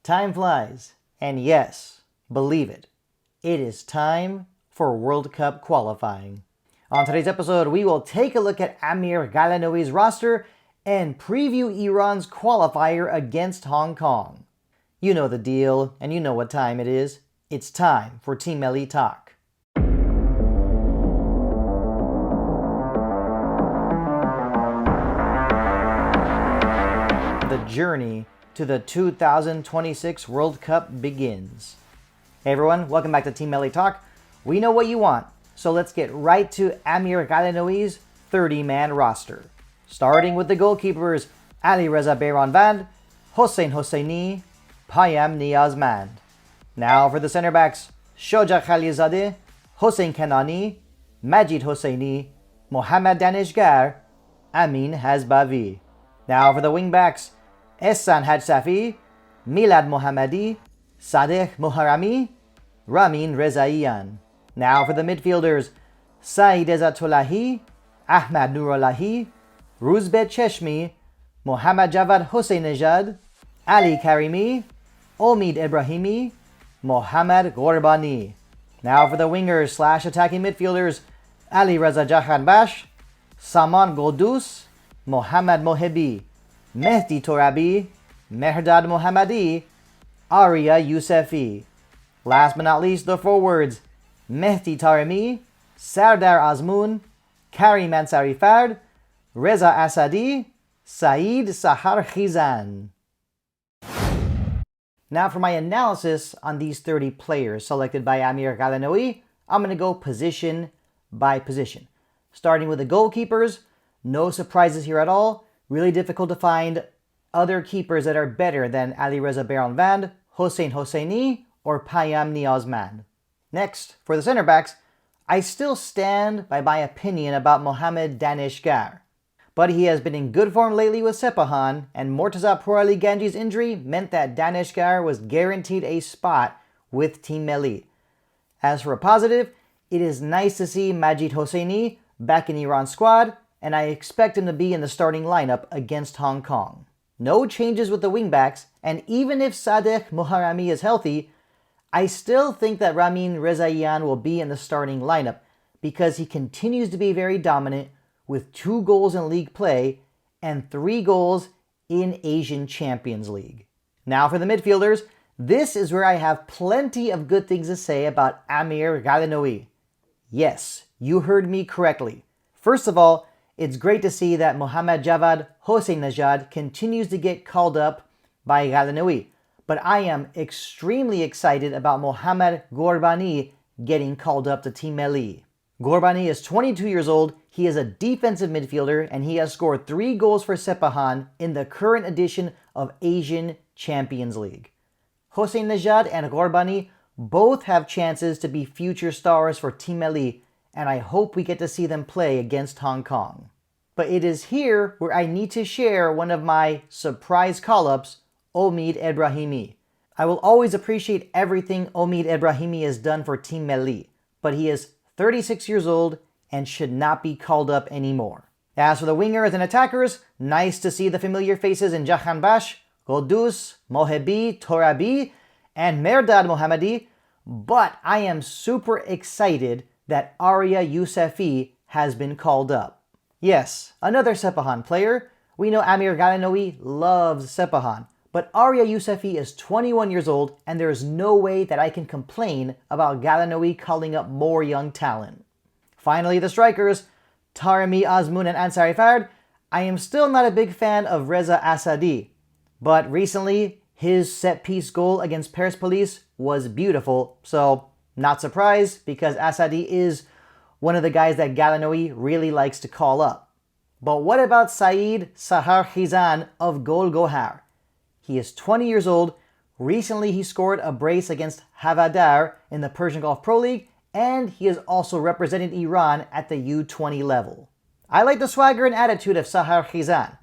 Time flies, and yes, believe it, it is time for World Cup qualifying. On today's episode, we will take a look at Amir Ghalenoei's roster and preview Iran's qualifier against Hong Kong. You know the deal, and you know what time it is. It's time for Team Melli Talk. The journey to the 2026 World Cup begins. Hey everyone, welcome back to Team Melli Talk. We know what you want, so let's get right to Amir Ghalenoei's 30-man roster. Starting with the goalkeepers, Ali Reza Behranvand, Hossein Hosseini, Payam Niyazmand. Now for the center backs, Shoja Khalilzadeh, Hossein Kanani, Majid Hosseini, Mohammad Daneshgar, Amin Hazbavi. Now for the wing backs, Ehsan Hajsafi, Milad Mohammadi, Sadegh Moharrami, Ramin Rezaian. Now for the midfielders, Saeed Ezatullahi, Ahmad Nurullahi, Ruzbeh Cheshmi, Mohammad Javad Hossein-Nejad, Ali Karimi, Omid Ebrahimi, Mohammad Ghorbani. Now for the wingers / attacking midfielders, Ali Reza Jahanbash, Saman Goldus, Mohammad Mohebi, Mehdi Torabi, Mehrdad Mohammadi, Arya Yousefi. Last but not least, the forwards, Mehdi Taremi, Sardar Azmoun, Karim Ansari Fard, Reza Asadi, Saeed Sahar Khizan. Now for my analysis on these 30 players selected by Amir Ghalenoei, I'm going to go position by position. Starting with the goalkeepers, no surprises here at all. Really difficult to find other keepers that are better than Ali Reza Behranvand, Hossein Hosseini, or Payam Niyazmand. Next, for the center backs, I still stand by my opinion about Mohammad Daneshgar. But he has been in good form lately with Sepahan, and Mortaza Pourali Ganji's injury meant that Daneshgar was guaranteed a spot with Team Melli. As for a positive, it is nice to see Majid Hosseini back in Iran's squad, and I expect him to be in the starting lineup against Hong Kong. No changes with the wingbacks, and even if Sadegh Moharrami is healthy, I still think that Ramin Rezaian will be in the starting lineup because he continues to be very dominant with 2 goals in league play and 3 goals in Asian Champions League. Now for the midfielders, this is where I have plenty of good things to say about Amir Ghalenoei. Yes, you heard me correctly. First of all, it's great to see that Mohammad Javad Hossein-Nejad continues to get called up by Ghalenoei, but I am extremely excited about Mohammad Ghorbani getting called up to Team Melli. Ghorbani is 22 years old, he is a defensive midfielder, and he has scored 3 goals for Sepahan in the current edition of Asian Champions League. Hossein-Nejad and Ghorbani both have chances to be future stars for Team Melli, and I hope we get to see them play against Hong Kong. But it is here where I need to share one of my surprise call-ups, Omid Ebrahimi. I will always appreciate everything Omid Ebrahimi has done for Team Melli, but he is 36 years old and should not be called up anymore. As for the wingers and attackers, nice to see the familiar faces in Jahanbash, Goldus, Mohebi, Torabi, and Mehrdad Mohammadi, but I am super excited that Arya Yousefi has been called up. Yes, another Sepahan player. We know Amir Ghalenoei loves Sepahan, but Arya Yousefi is 21 years old, and there is no way that I can complain about Ghalenoei calling up more young talent. Finally, the strikers, Taremi, Azmoun, and Ansari Fard. I am still not a big fan of Reza Asadi, but recently his set-piece goal against Persepolis was beautiful, so not surprised because Asadi is one of the guys that Ghalenoei really likes to call up. But what about Saeed Sahar Khizan of Gol Gohar? He is 20 years old. Recently, he scored a brace against Havadar in the Persian Gulf Pro League, and he has also represented Iran at the U20 level. I like the swagger and attitude of Sahar Khizan,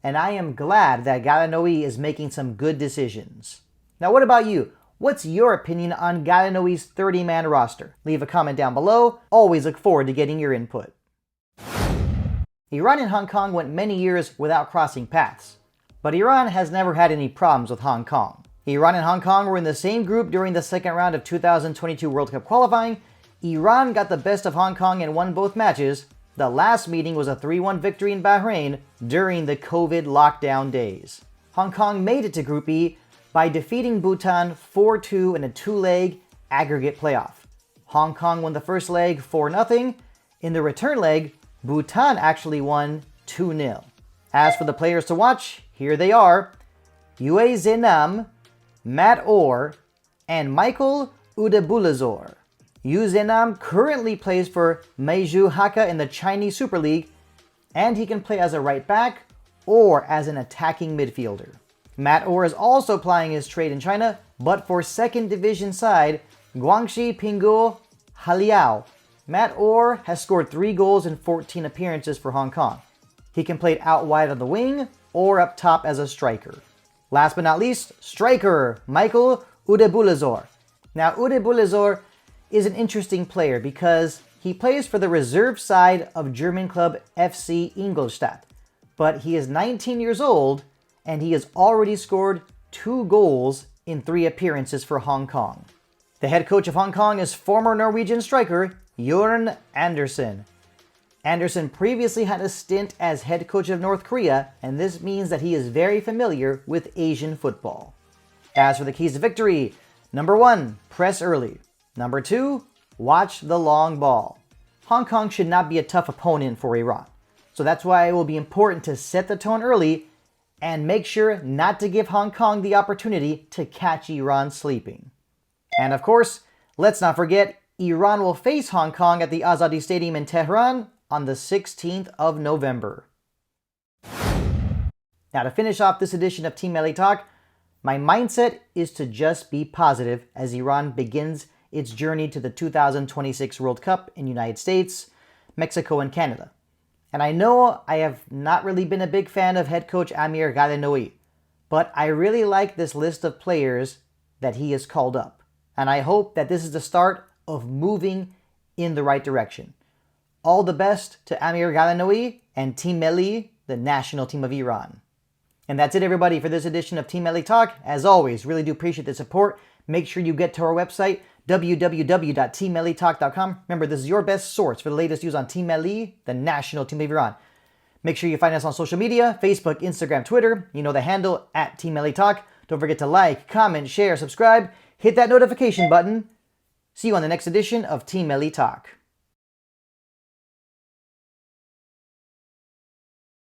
and I am glad that Ghalenoei is making some good decisions. Now, what about you? What's your opinion on Ghalenoei's 30-man roster? Leave a comment down below. Always look forward to getting your input. Iran and Hong Kong went many years without crossing paths, but Iran has never had any problems with Hong Kong. Iran and Hong Kong were in the same group during the second round of 2022 World Cup qualifying. Iran got the best of Hong Kong and won both matches. The last meeting was a 3-1 victory in Bahrain during the COVID lockdown days. Hong Kong made it to Group E by defeating Bhutan 4-2 in a two-leg aggregate playoff. Hong Kong won the first leg 4-0. In the return leg, Bhutan actually won 2-0. As for the players to watch, here they are: Yue Zenam, Matt Orr, and Michael Udebulazor. Yu Zenam currently plays for Meizhou Haka in the Chinese Super League, and he can play as a right back or as an attacking midfielder. Matt Orr is also plying his trade in China, but for second division side Guangxi Pingguo Haliao. Matt Orr has scored 3 goals in 14 appearances for Hong Kong. He can play out wide on the wing or up top as a striker. Last but not least, striker Michael Udebulazor. Now, Udebulazor is an interesting player because he plays for the reserve side of German club FC Ingolstadt. But he is 19 years old and he has already scored 2 goals in 3 appearances for Hong Kong. The head coach of Hong Kong is former Norwegian striker Jørn Andersen. Andersen previously had a stint as head coach of North Korea, and this means that he is very familiar with Asian football. As for the keys to victory, number 1, press early. Number 2, watch the long ball. Hong Kong should not be a tough opponent for Iran, so that's why it will be important to set the tone early and make sure not to give Hong Kong the opportunity to catch Iran sleeping. And of course, let's not forget, Iran will face Hong Kong at the Azadi Stadium in Tehran on the 16th of November. Now, to finish off this edition of Team Melli Talk, my mindset is to just be positive as Iran begins its journey to the 2026 World Cup in the United States, Mexico, and Canada. And I know I have not really been a big fan of head coach Amir Ghalenoei, but I really like this list of players that he has called up. And I hope that this is the start of moving in the right direction. All the best to Amir Ghalenoei and Team Melli, the national team of Iran. And that's it, everybody, for this edition of Team Melli Talk. As always, really do appreciate the support. Make sure you get to our website, www.teammellitalk.com. Remember, this is your best source for the latest news on Team Melli, the national team of Iran. Make sure you find us on social media, Facebook, Instagram, Twitter. You know the handle, @Team Melli Talk. Don't forget to like, comment, share, subscribe. Hit that notification button. See you on the next edition of Team Melli Talk.